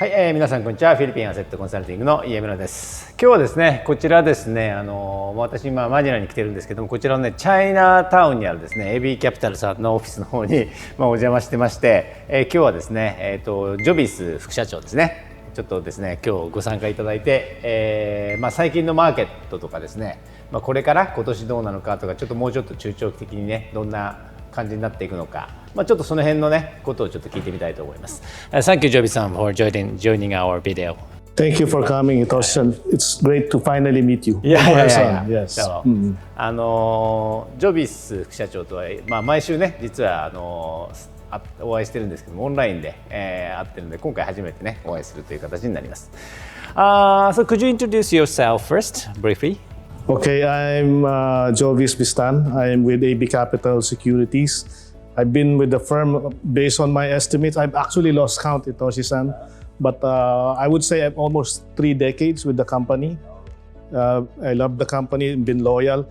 はい、皆さんこんにちは。フィリピンアセットコンサルティングの家村です。今日はですね、こちらですね、私今マニラに来てるんですけども、こちらのね、チャイナタウンにあるですね、AB キャピタルさんのオフィスの方にお邪魔してまして、今日はですね、ジョビス副社長ですね、ちょっとですね、今日ご参加いただいて、最近のマーケットとかですね、これから今年どうなのかとか、ちょっともうちょっと中長期的にね、どんな感じになっていくのか、ちょっとその辺のねことをちょっと聞いてみたいと思います。Thank you, Joby-san, for joining our video. Thank you for coming, Itoshi-san. It's great to finally meet you. Yes. ジョビス副社長とは、毎週ね実はお会いしてるんですけども、オンラインで、会ってるので、今回初めてねお会いするという形になります。So could you introduce yourself first, briefly? Okay, I'm Jovis Bistan. I'm with AB Capital Securities. I've been with the firm, based on my estimates, I've actually lost count, Itoshi-san, but I would say I'm almost 3 decades with the company. I love the company, been loyal.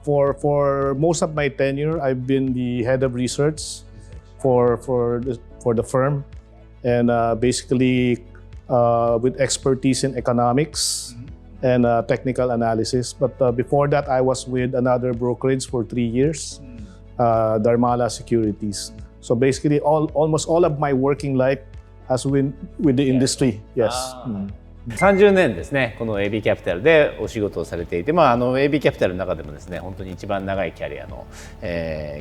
For most of my tenure, I've been the head of research for the firm, and basically with expertise in economics and technical analysis. But before that, I was with another brokerage for 3 years, Dharmala Securities. So basically, almost all of my working life has been with the industry. Yes. 30年ですね、この AB キャピタルでお仕事をされていて、AB キャピタルの中でもですね、本当に一番長いキャリアの、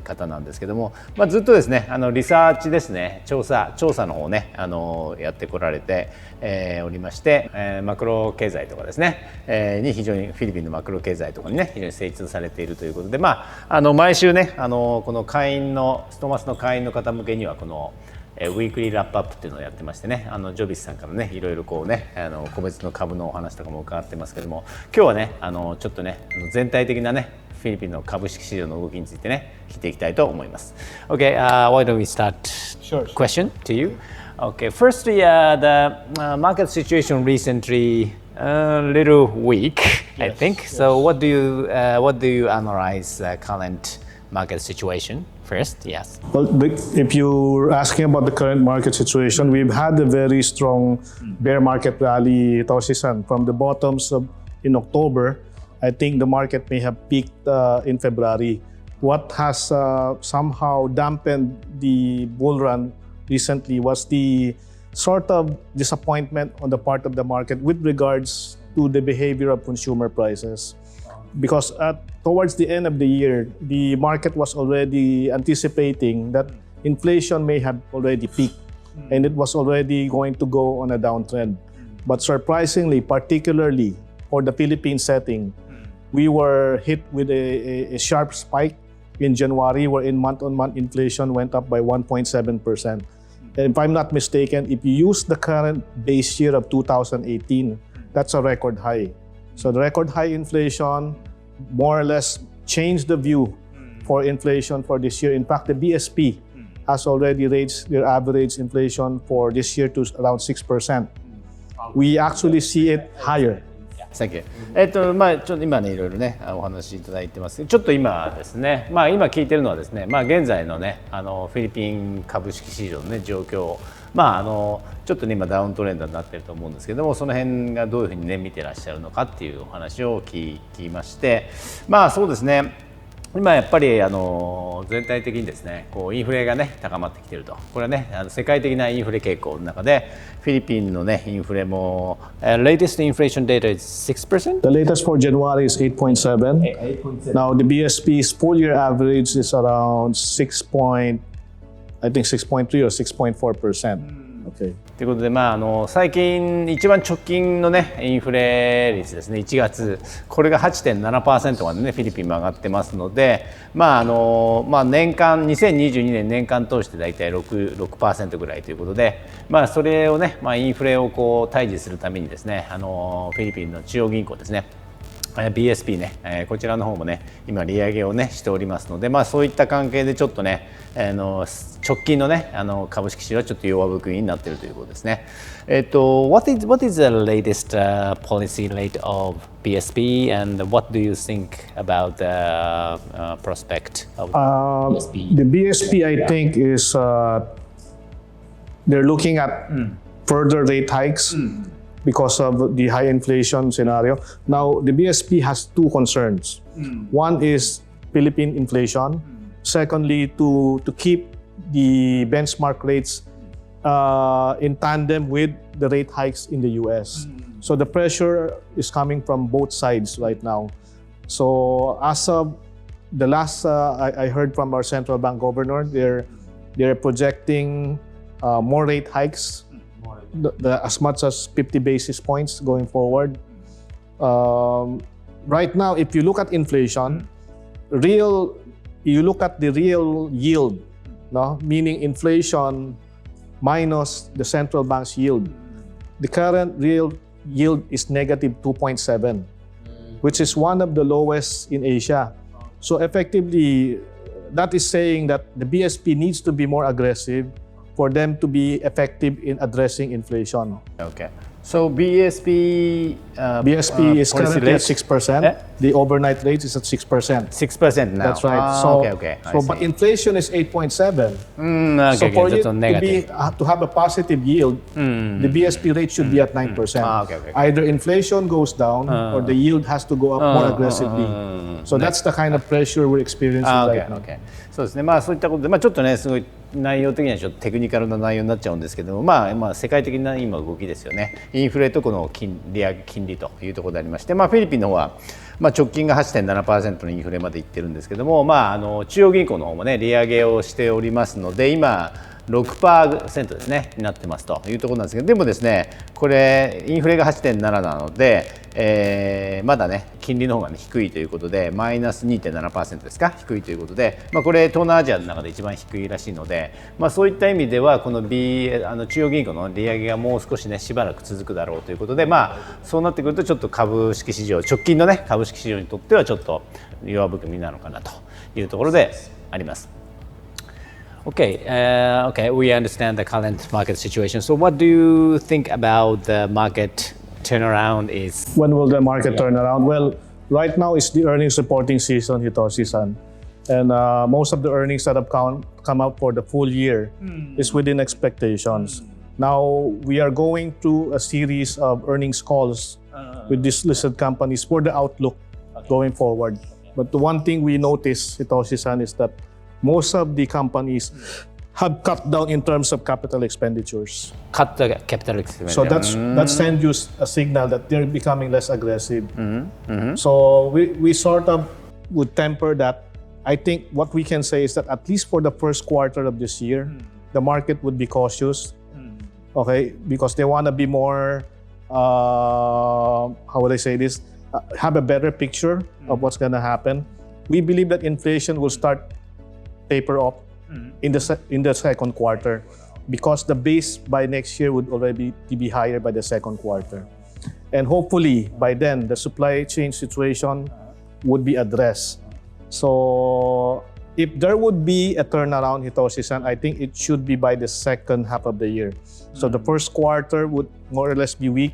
方なんですけども、ずっとですね、リサーチですね、調査の方をね、やってこられて、おりまして、マクロ経済とかですね、に非常にフィリピンのマクロ経済とかにね、非常に精通されているということで、毎週ね、このストマスの会員の方向けにはこのウィークリーラップアップっていうのをやってましてね、ジョビスさんからね、いろいろこうね、個別の株のお話とかも伺ってますけども、今日はね、ちょっとね、全体的なね、フィリピンの株式市場の動きについてね、聞いていきたいと思います。Okay, why don't we start? Sure. Question to you. Okay, firstly, the market situation recently a little weak, I think. So, what do you analyze current market situation? First, yes. Well, if you're asking about the current market situation, we've had a very strong bear market rally, Itoshi-san. From the bottoms in October, I think the market may have peaked in February. What has somehow dampened the bull run recently was the sort of disappointment on the part of the market with regards to the behavior of consumer prices. Because towards the end of the year, the market was already anticipating that inflation may have already peaked and it was already going to go on a downtrend. But surprisingly, particularly for the Philippine setting, we were hit with a sharp spike in January, wherein month-on-month inflation went up by 1.7%. And if I'm not mistaken, if you use the current base year of 2018, that's a record high. So the record high inflation more or less changed the view for inflation for this year. In fact, the BSP has already raised their average inflation for this year to around 6%. We actually see it higher. Thank you. ちょっと今ね、いろいろねお話しいただいてますけど、ちょっと今ですね、今聞いてるのはですね、現在のねフィリピン株式市場のね状況、ちょっとね今ダウントレンドになってると思うんですけども、その辺がどういうふうにね見てらっしゃるのかっていうお話を聞きまして、そうですね。今やっぱり全体的にですね、インフレがね高まってきていると。これはね世界的なインフレ傾向の中で、フィリピンのねインフレもlatest inflation data is 6%. The latest for January is 8.7. Now the BSP's full year average is around 6.3 or 6.4%. Okay. ということで、最近一番直近のねインフレ率ですね、1月これが 8.7% までねフィリピンも上がってますので、年間2022年年間通してだいたい 6% ぐらいということで、それをね、インフレを対峙するためにですね、フィリピンの中央銀行ですね、BSP ね、こちらの方もね今利上げをねしておりますので、そういった関係でちょっとね直近のね株式市場はちょっと弱含みになっているということですね。What is the latest policy rate of BSP, and what do you think about the prospect of BSP? The BSP, I think, is they're looking at further rate hikes because of the high inflation scenario. Now, the BSP has two concerns. One is Philippine inflation. Secondly, to keep the benchmark rates in tandem with the rate hikes in the US. So the pressure is coming from both sides right now. So as of the last I heard from our central bank governor, they're projecting more rate hikes, as much as 50 basis points going forward. Right now, if you look at inflation, you look at the real yield, no? Meaning inflation minus the central bank's yield. The current real yield is negative 2.7, which is one of the lowest in Asia. So effectively, that is saying that the BSP needs to be more aggressive for them to be effective in addressing inflation. Okay. So BSP BSP is policy currently at rate? 6%. The overnight rate is at 6%. 6% now. That's right. Okay. I So but see. inflation is 8.7. Okay, So for you that's on negative. to have a positive yield, the BSP rate should be at 9%. Okay. Either inflation goes down or the yield has to go up more aggressively. So that's the kind of pressure we're experiencing right now. Okay. そうですね。そういったことで、ちょっとね、すごい内容的にはちょっとテクニカルな内容になっちゃうんですけども、世界的な今動きですよね。インフレとこの金利というところでありまして、フィリピンの方は直近が 8.7% のインフレまでいってるんですけども、中央銀行の方もね利上げをしておりますので、今6% ですねになってますというところなんですけど、でもですねこれインフレが 8.7 なので、まだね金利の方が、低いということでマイナス 2.7% ですか、低いということで、これ東南アジアの中で一番低いらしいので、そういった意味ではこの、中央銀行の利上げがもう少しねしばらく続くだろうということで、そうなってくるとちょっと株式市場、直近のね株式市場にとってはちょっと弱含みなのかなというところであります。Okay, we understand the current market situation. So what do you think about the market turnaround is? When will the market turn around? Well, right now is the earnings reporting season, Hitoshi-san. And most of the earnings that have come out for the full year is within expectations. Now, we are going through a series of earnings calls with these listed companies for the outlook going forward. But the one thing we notice, Hitoshi-san, is that most of the companies have cut down in terms of capital expenditures. Cut the capital expenditure. So that sends you a signal that they're becoming less aggressive. So we sort of would temper that. I think what we can say is that at least for the first quarter of this year, the market would be cautious. Okay, because they want to be more, how would I say this, have a better picture of what's going to happen. We believe that inflation will start taper off in the second quarter, because the base by next year would already be higher by the second quarter. And hopefully by then the supply chain situation would be addressed. So if there would be a turnaround, Hitoshi-san, I think it should be by the second half of the year. So the first quarter would more or less be weak.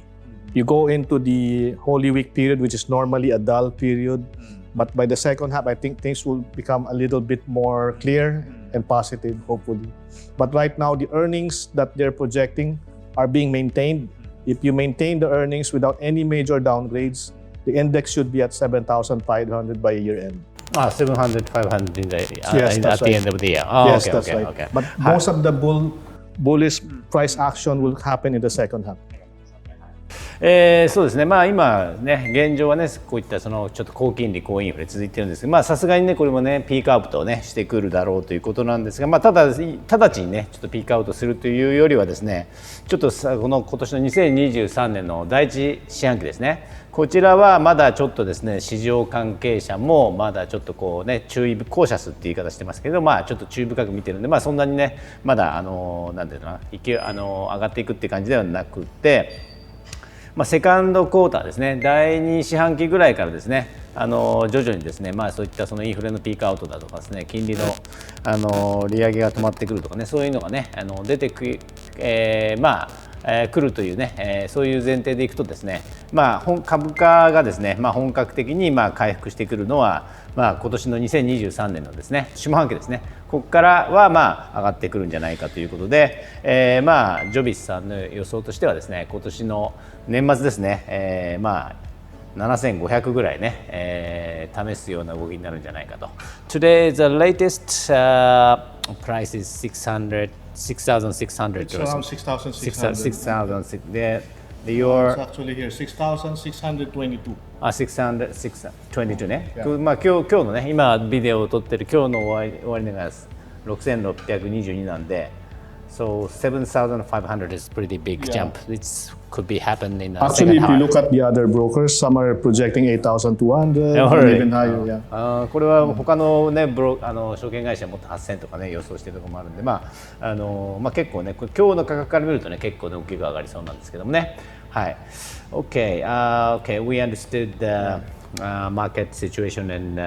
You go into the Holy Week period, which is normally a dull period. But by the second half, I think things will become a little bit more clear and positive, hopefully. But right now, the earnings that they're projecting are being maintained. If you maintain the earnings without any major downgrades, the index should be at 7,500 by year end. 700, 500 in the, Yes, at the end of the year. Yes, that's right. But most of the bullish price action will happen in the second half. そうですね、今ね現状はねこういったちょっと高金利高インフレ続いてるんですけど、さすがにねこれもねピークアウトをねしてくるだろうということなんですが、直ちにねちょっとピークアウトするというよりはですね、ちょっとこの今年の2023年の第一四半期ですね、こちらはまだちょっとですね市場関係者もまだちょっとこうねコーシャスっていう言い方してますけど、ちょっと注意深く見てるんで、そんなにねまだなんていうのかな、上がっていくっていう感じではなくて。セカンドクォーターですね、第2四半期ぐらいからですね、徐々にですね、そういったそのインフレのピークアウトだとかですね、金利の利上げが止まってくるとかね、そういうのがね出てく来るというね、そういう前提でいくとですね、株価がですね、本格的に回復してくるのは、今年の2023年のですね、下半期ですね、ここからは上がってくるんじゃないかということで、ジョビスさんの予想としてはですね、今年の年末ですね、7500ぐらいね、試すような動きになるんじゃないかと。Today the latest price is 6,600 It's around 6,600. 6,000 で your It's actually here 6,622. 622ね。今日のね、今ビデオを撮ってる今日の終値が6622なんで。So 7,500 is pretty big jump. It could be happen in the Actually, second if you half. look at the other brokers, some are projecting 8,200, or even higher. Yeah. これは他のね証券会社はもっと8000とかね予想しているところもあるんで、結構ね今日の価格から見るとね結構ね大きく上がりそうなんですけどもね。はい。Okay, we understood the market situation and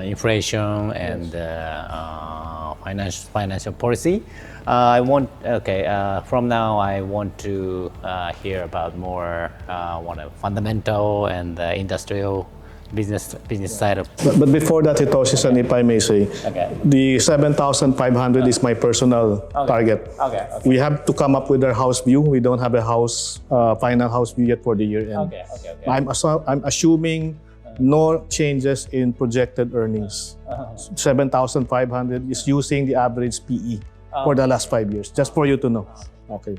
inflation and financial policy. From now I want to hear about more fundamental and industrial business side of. But before that, Hitoshi-san, if I may say, the 7,500 is my personal target. We have to come up with our house view. We don't have a final house view yet for the year end. I'm assuming no changes in projected earnings. 7,500 is using the average PE for the last 5 years, just for you to know. Okay.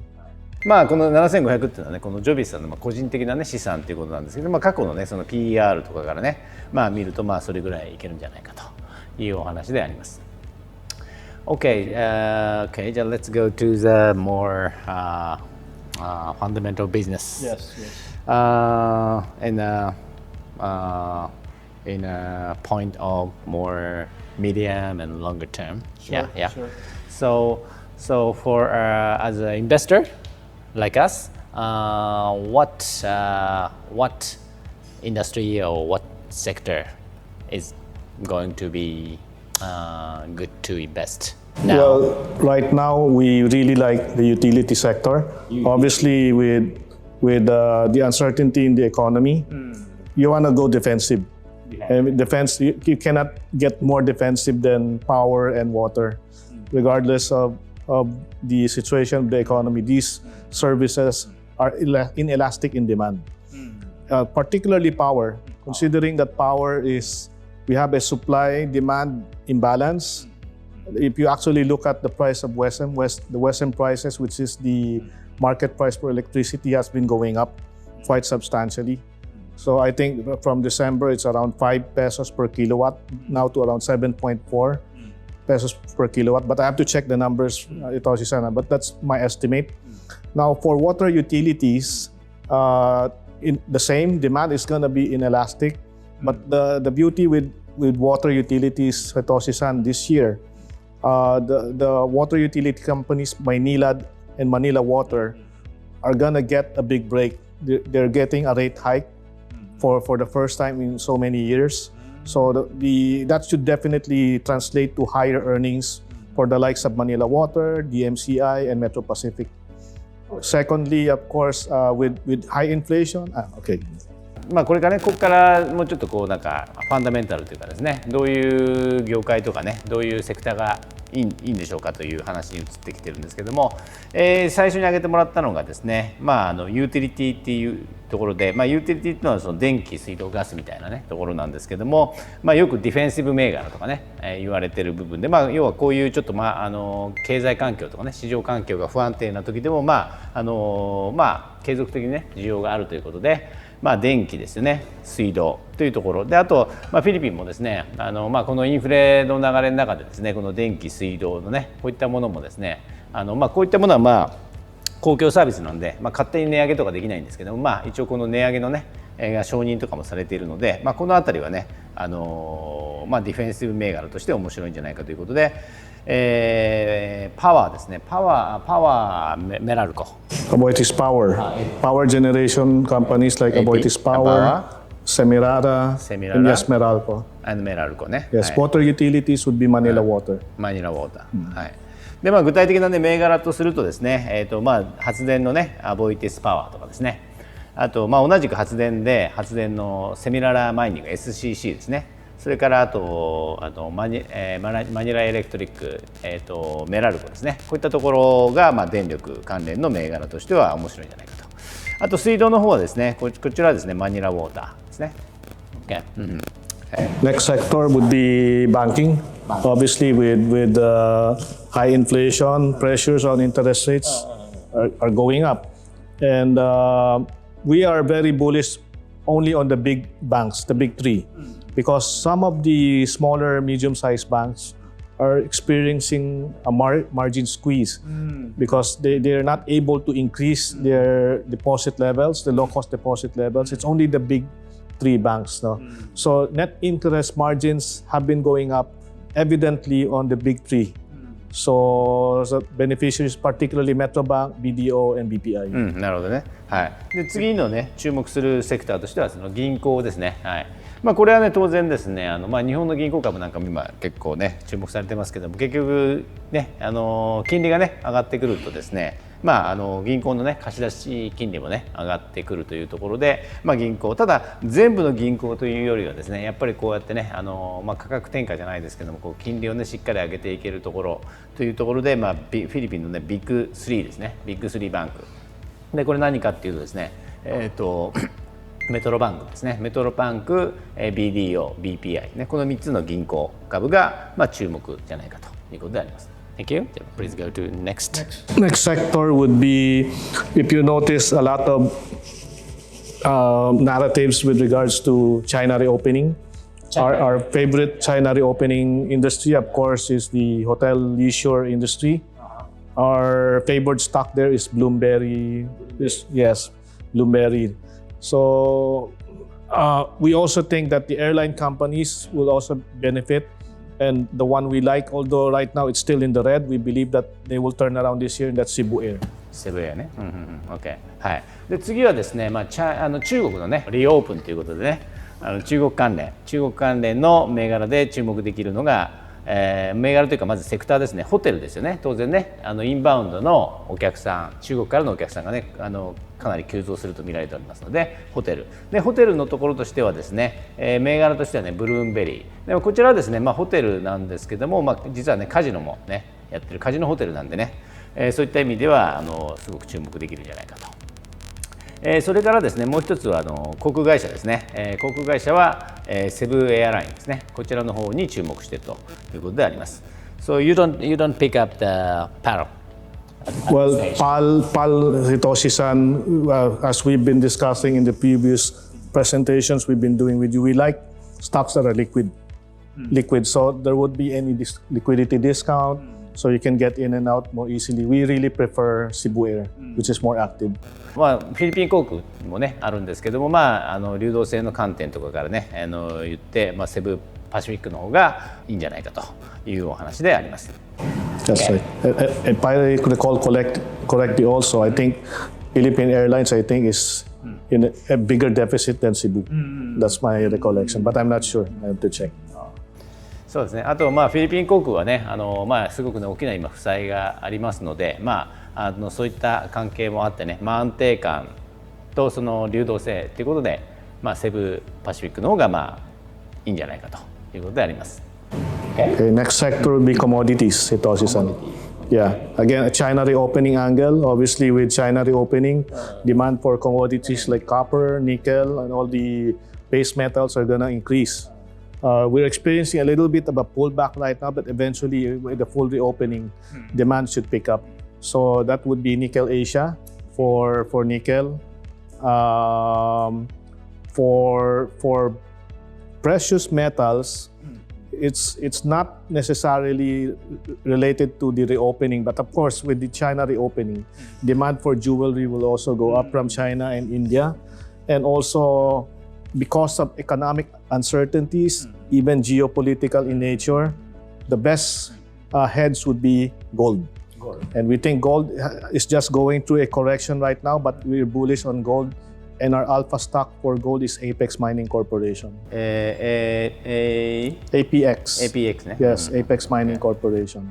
この7500っていうのはね、このジョビスさんの個人的なね資産ということなんですけど、過去のねその PER とかからね、見るとそれぐらいいけるんじゃないかというお話であります。Okay,じゃあ let's go to the more fundamental business. Yes. In a point of more medium and longer term. Sure. So for as an investor like us, what industry or what sector is going to be good to invest now? Well, right now we really like the utility sector. Obviously, with the uncertainty in the economy, you want to go defensive. And defense, you cannot get more defensive than power and water, regardless of the situation of the economy. These services are inelastic in demand, particularly power. Considering that power we have a supply-demand imbalance. If you actually look at the price of the Western prices, which is the market price for electricity, has been going up quite substantially. So I think from December, it's around 5 pesos per kilowatt, now to around 7.4 pesos per kilowatt. But I have to check the numbers, Itoshi-san, but that's my estimate. Now, for water utilities, in the same demand is going to be inelastic. But the beauty with water utilities, Itoshi-san, this year, the water utility companies, Maynilad and Manila Water, are going to get a big break. They're getting a rate hike for the first time in so many years. So that should definitely translate to higher earnings for the likes of Manila Water, DMCI, and Metro Pacific. Secondly, of course, with high inflation, okay. これからね、ここからもうちょっとファンダメンタルというかですね、どういう業界とかね、どういうセクターがいいんでしょうかという話に移ってきてるんですけども、最初に挙げてもらったのがですね、ユーティリティっていうところで、ユーティリティっていうのはその電気、水道、ガスみたいなねところなんですけども、よくディフェンシブ銘柄とかね、言われてる部分で、要はこういうちょっと経済環境とかね、市場環境が不安定な時でも継続的にね需要があるということで。電気ですよね、水道というところで、あと、フィリピンもですねこのインフレの流れの中でですね、この電気水道のねこういったものもですねこういったものは公共サービスなんで、勝手に値上げとかできないんですけども、一応この値上げのねが承認とかもされているので、この辺りはねディフェンシブ銘柄として面白いんじゃないかということで、パワーですね、パワーメラルコ、Aboitiz Power, power generation companies like Aboitiz Power, Semirara, and yes, Meralco. And Meralco ね。Yes, water utilities would be Manila Water. Manila Water。はい。で、具体的な、銘柄とするとですね、発電のねアボイティスパワーとかですね、あと、同じく発電のセミララーマイニング SCC ですね、それからあとマニラエレクトリック、メラルコですね、こういったところが、電力関連の銘柄としては面白いんじゃないかと。あと水道の方はですね、こちらはですねマニラウォーターですね。Okay. Next sector would be banking. Obviously, with high inflation, pressures on interest rates are going up, and we are very bullish only on the big banks, the big three, because some of the smaller, medium-sized banks are experiencing a margin squeeze because they are not able to increase their deposit levels, the low-cost deposit levels. It's only the big three banks. No? So net interest margins have been going up evidently on the big three. So beneficiaries, particularly Metrobank, BDO, and BPI. なるほどね。はい。で次のね注目するセクターとしてはその銀行ですね。はい。これはね当然ですね日本の銀行株なんかも今結構ね注目されてますけども、結局ね金利がね上がってくるとですね、銀行のね貸し出し金利もね上がってくるというところで、銀行ただ全部の銀行というよりはですねやっぱりこうやってね価格転嫁じゃないですけどもこう金利をねしっかり上げていけるところというところで、フィリピンのねビッグ3ですね、ビッグ3バンクで、これ何かっていうとですねメトロバンクですね、メトロバンク、BDO、BPI ね、この3つの銀行株が注目じゃないかということであります。Thank you. Please go to next. Next sector would be, if you notice a lot of narratives with regards to China reopening. Our favorite China reopening industry, of course, is the hotel leisure industry. Our favorite stock there is Bloomberry. Yes, Bloomberry. So we also think that the airline companies will also benefit. And the one we like, although right now it's still in the red, we believe that they will turn around this year, and that's Cebu Air. Cebu Air ね。OK。はい。で次はですね、中国のねリオープンということでね、中国関連の銘柄で注目できるのが。銘柄というかまずセクターですね、ホテルですよね。当然ねインバウンドのお客さん、中国からのお客さんがねかなり急増すると見られておりますので、ホテルのところとしてはですね、銘柄としてはねブルーンベリーでもこちらはですね、ホテルなんですけども、実はねカジノもねやってるカジノホテルなんでね、そういった意味ではすごく注目できるんじゃないかと。それからですねもう一つは航空会社ですね、航空会社はセブエアラインですね、こちらの方に注目しているということであります。So you don't pick up the PAL? Well, PAL Hitoshi-san, as we've been discussing in the previous presentations we've been doing with you, we like stocks that are liquid, so there would be any liquidity discount. So you can get in and out more easily. We really prefer Cebu Air, which is more active. フィリピン航空もねあるんですけども、流動性の観点とかからね言って、セブパシフィックの方がいいんじゃないかというお話であります。That's right. If I recall correctly, also I think Philippine Airlines is in a bigger deficit than Cebu. That's my recollection, but I'm not sure. I have to check. そうですね。あとフィリピン航空はねすごくね大きな今負債がありますので、そういった関係もあってね、安定感とその流動性ということで、セブパシフィックの方がいいんじゃないかということであります。Okay, next sector will be commodities, Hitoshi-san. Yeah, again a China reopening angle. Obviously, with China reopening, demand for commodities like copper, nickel, and all the base metals are gonna increase. We're experiencing a little bit of a pullback right now, but eventually with the full reopening, demand should pick up. So that would be Nickel Asia for nickel. For precious metals, it's not necessarily related to the reopening, but of course with the China reopening, demand for jewelry will also go up from China and India, and also because of economic uncertainties, even geopolitical in nature, the best hedge would be gold. And we think gold is just going through a correction right now, but we're bullish on gold. And our alpha stock for gold is Apex Mining Corporation. APX. APX ね。Yes, Apex Mining Corporation.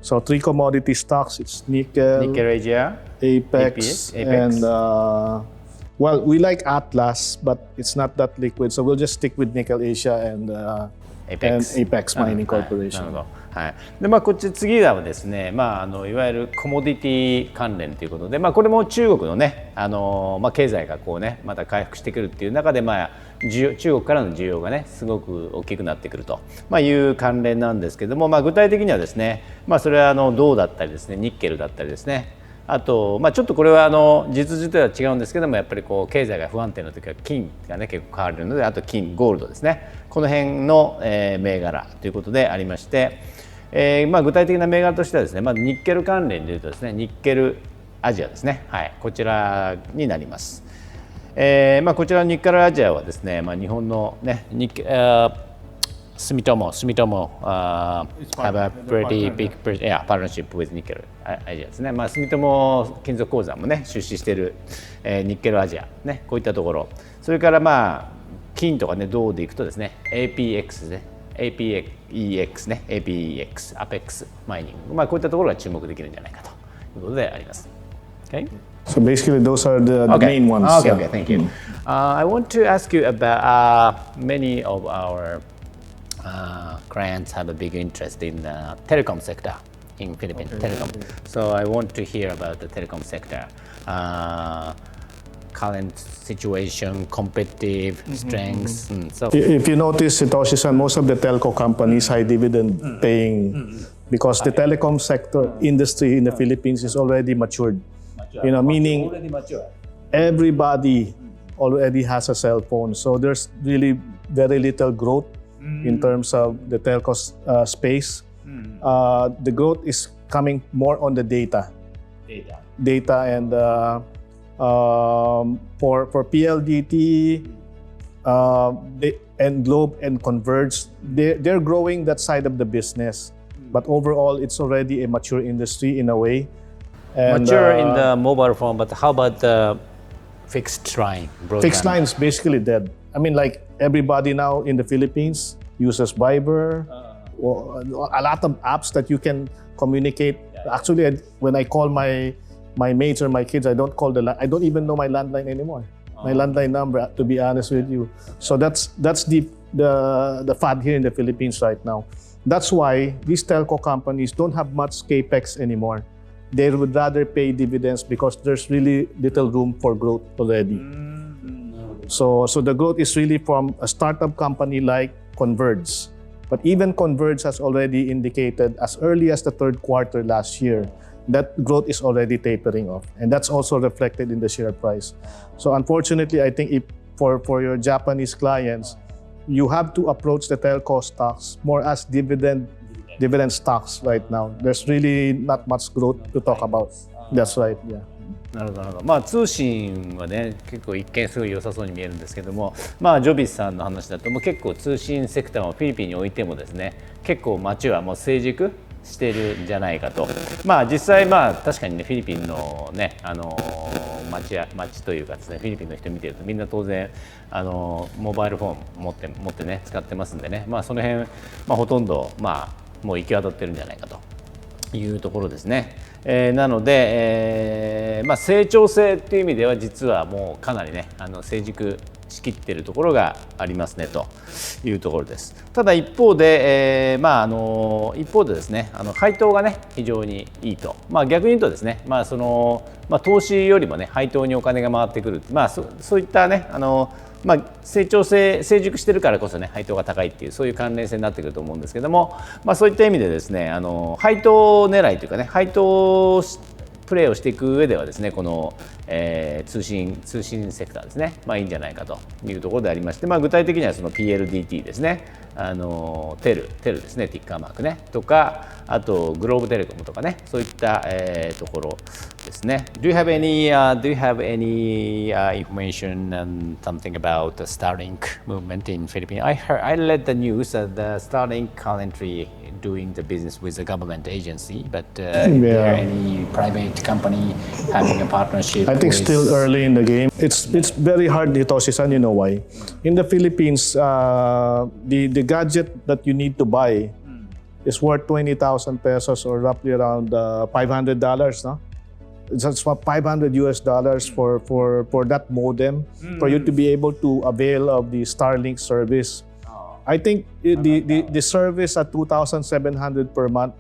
So 3 commodity stocks, it's nickel, Asia, Apex, and well, we like Atlas, but it's not that liquid, so we'll just stick with Nickel Asia and Apex Mining なる Corporation. ほど。はい。でこっち次はですね、いわゆるコモディティ関連ということで、これも中国のね、経済がこうね、また回復してくるっていう中で、中国からの需要がね、すごく大きくなってくると、いう関連なんですけども、具体的にはですね、それは銅だったりですね、ニッケルだったりですね。あと、ちょっとこれは実需とは違うんですけども、やっぱりこう経済が不安定な時は金がね結構変わるので、あと金ゴールドですね、この辺の銘柄ということでありまして、具体的な銘柄としてはですね、ニッケル関連でいうとですね、ニッケルアジアですね、はい、こちらになります。こちらニッケルアジアはですね、日本のねSumitomo have a pretty big partnership with Nickel Asia ですね。住友金属鉱山もね出資している、ニッケルアジアね、こういったところ、それから金とかね銅でいくとですね APX ですね、APEX ね APEX Apex マイニング、こういったところが注目できるんじゃないかということであります。Okay? So basically, those are the main ones. Okay, thank you. I want to ask you about many of our clients have a big interest in the telecom sector in Philippines. Telecom. So I want to hear about the telecom sector. Current situation, competitive strengths. So If you notice, Satoshi-san, most of the telco companies high dividend paying because the telecom sector industry in the Philippines is already matured. Meaning everybody already has a cell phone. So there's really very little growth in terms of the telco space. The growth is coming more on the data and for PLDT and Globe and Converge, they're growing that side of the business. But overall, it's already a mature industry in a way. And, mature in the mobile phone, but how about the fixed line broadband? Fixed line is basically dead. I mean, like everybody now in the Philippines uses Viber, or a lot of apps that you can communicate. Actually, when I call my mates or my kids, I don't call I don't even know my landline anymore. My landline number, to be honest with you. So that's the fad here in the Philippines right now. That's why these telco companies don't have much capex anymore. They would rather pay dividends because there's really little room for growth already. So the growth is really from a startup company like Converge. But even Converge has already indicated as early as the third quarter last year that growth is already tapering off. And that's also reflected in the share price. So unfortunately, I think if for your Japanese clients, you have to approach the telco stocks more as dividend stocks right now. There's really not much growth to talk about. That's right, yeah. なるほどなるほど。通信はね結構一見すごい良さそうに見えるんですけども、ジョビスさんの話だともう結構通信セクターはフィリピンにおいてもですね結構街はもう成熟しているんじゃないかと。実際確かにねフィリピンのね街というかですねフィリピンの人見てるとみんな当然モバイルフォン持ってね使ってますんでね、その辺ほとんどもう行き渡ってるんじゃないかというところですね。なので、成長性っていう意味では実はもうかなりね成熟しきっているところがありますねというところです。ただ一方で、ですね配当がね非常にいいと、逆に言うとですね、投資よりもね配当にお金が回ってくる、そういったね成熟してるからこそね配当が高いっていうそういう関連性になってくると思うんですけども、そういった意味でですね配当狙いというかね配当プレーをしていく上ではですねこの、通信セクターですねいいんじゃないかというところでありまして、具体的にはその PLDT ですねテルですねティッカーマークねとかあとグローブテレコムとかねそういった、ところですね。Do you have any information and something about the Starlink movement in Philippines? I read the news that the Starlink currently doing the business with a government agency, but is there any private company having a partnership? I think still early in the game. It's very hard, Hitoshi-san. You know why? In the Philippines, the gadget that you need to buy is worth 20,000 pesos or roughly around $500, no? Just $500 for that modem for you to be able to avail of the Starlink service. I think the service at 2,700 per month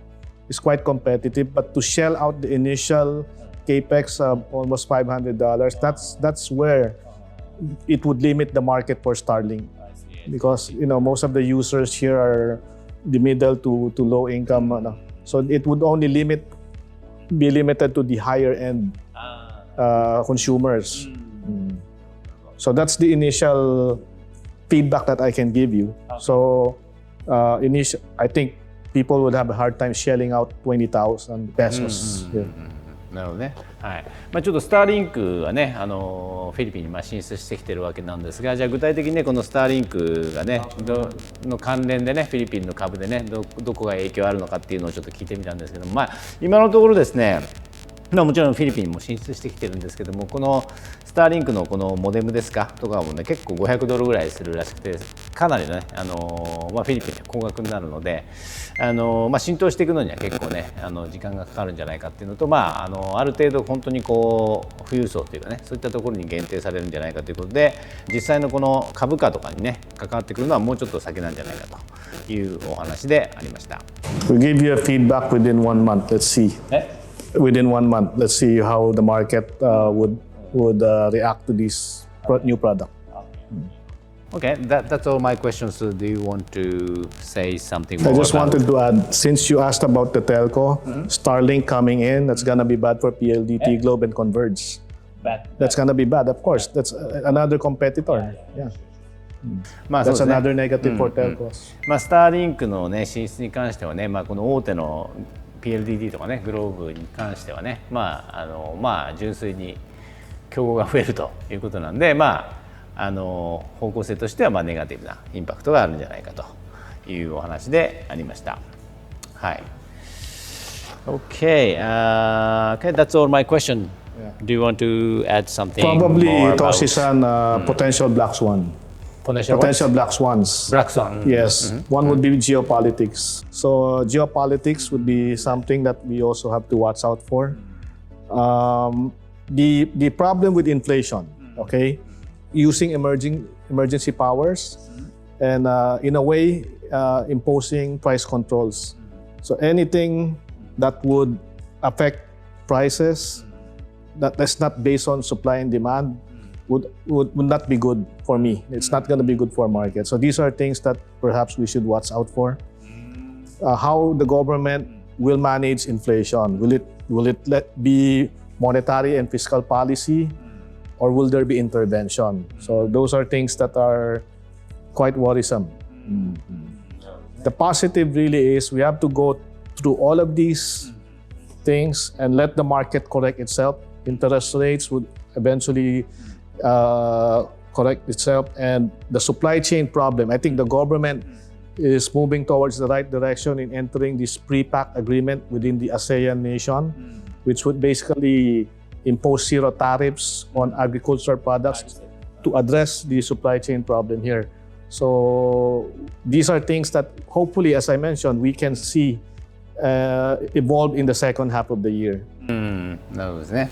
is quite competitive, but to shell out the initial capex of almost $500, that's where it would limit the market for Starlink, because most of the users here are the middle to low income, so it would only be limited to the higher end consumers. So that's the initial feedback that I can give you. So I think people would have a hard time shelling out 20,000 pesos. Yeah. なるほどね。はい。ちょっとスターリンクがね、フィリピンに進出してきてるわけなんですが、じゃあ具体的にね、このスターリンクがねの関連でね、フィリピンの株でね、どこが影響あるのかっていうのをちょっと聞いてみたんですけども、今のところですね、もちろんフィリピンにも進出してきてるんですけども、このスターリンクのこのモデムですかとかもね、結構$500ぐらいするらしくて、かなりね、フィリピンで高額になるので、浸透していくのには結構ね、時間がかかるんじゃないかっていうのと、ある程度本当にこう富裕層というかね、そういったところに限定されるんじゃないかということで、実際のこの株価とかにね関わってくるのはもうちょっと先なんじゃないかというお話でありました。We'll give you a feedback within 1 month. Let's see. Within 1 month, let's see how the market would react to this new product. Okay, that's all my questions. So do you want to say something more? I just wanted to add, since you asked about the telco, Starlink coming in, that's gonna be bad for PLDT, Globe, and Converge. That's gonna be bad, of course. That's another competitor. Yeah. That's another negative for telcos. スターリンクのね進出に関してはね、この大手のPLDT とかね、グローブに関してはね、純粋に競合が増えるということなんで、方向性としてはネガティブなインパクトがあるんじゃないかというお話でありました。はい。Okay, that's all my question. Do you want to add something? Probably more Toshi-san, potential black swan. Potential black swans. Black swan. Yes. One would be geopolitics. So geopolitics would be something that we also have to watch out for. The problem with inflation, okay, using emergency powers and in a way imposing price controls. So anything that would affect prices that is not based on supply and demand would not be good for me. It's not going to be good for market. So these are things that perhaps we should watch out for. How the government will manage inflation. Will it be monetary and fiscal policy, or will there be intervention? So those are things that are quite worrisome. The positive really is we have to go through all of these things and let the market correct itself. Interest rates would eventually correct itself, and the supply chain problem, I think the government is moving towards the right direction in entering this pre-pack agreement within the ASEAN nation, which would basically impose zero tariffs on agricultural products to address the supply chain problem here. So these are things that hopefully, as I mentioned, we can see evolve in the second half of the year. なるほどですね。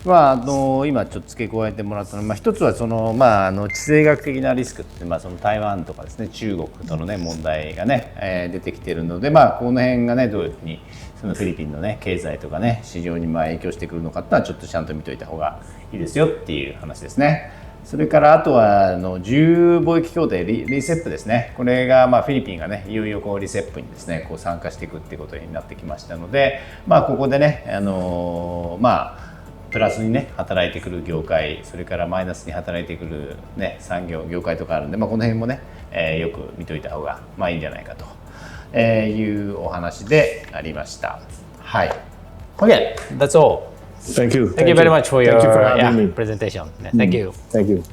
今ちょっと付け加えてもらったのは、一つはその地政学的なリスクって、その台湾とかですね、中国とのね問題がね、出てきているので、この辺がねどういうふうにそのフィリピンのね経済とかね市場に影響してくるのかっていうのはちょっとちゃんと見といた方がいいですよっていう話ですね。それからあとは自由貿易協定リセップですね。これがフィリピンがねいよいよリセップにですね参加していくっていうことになってきましたので、ここでねプラスにね働いてくる業界、それからマイナスに働いてくるね業界とかあるんで、この辺もね、よく見といた方がいいんじゃないかというお話でありました。はい。Okay, that's all. Thank you. Thank you very much for your Thank you for having me. presentation. Thank you. Thank you.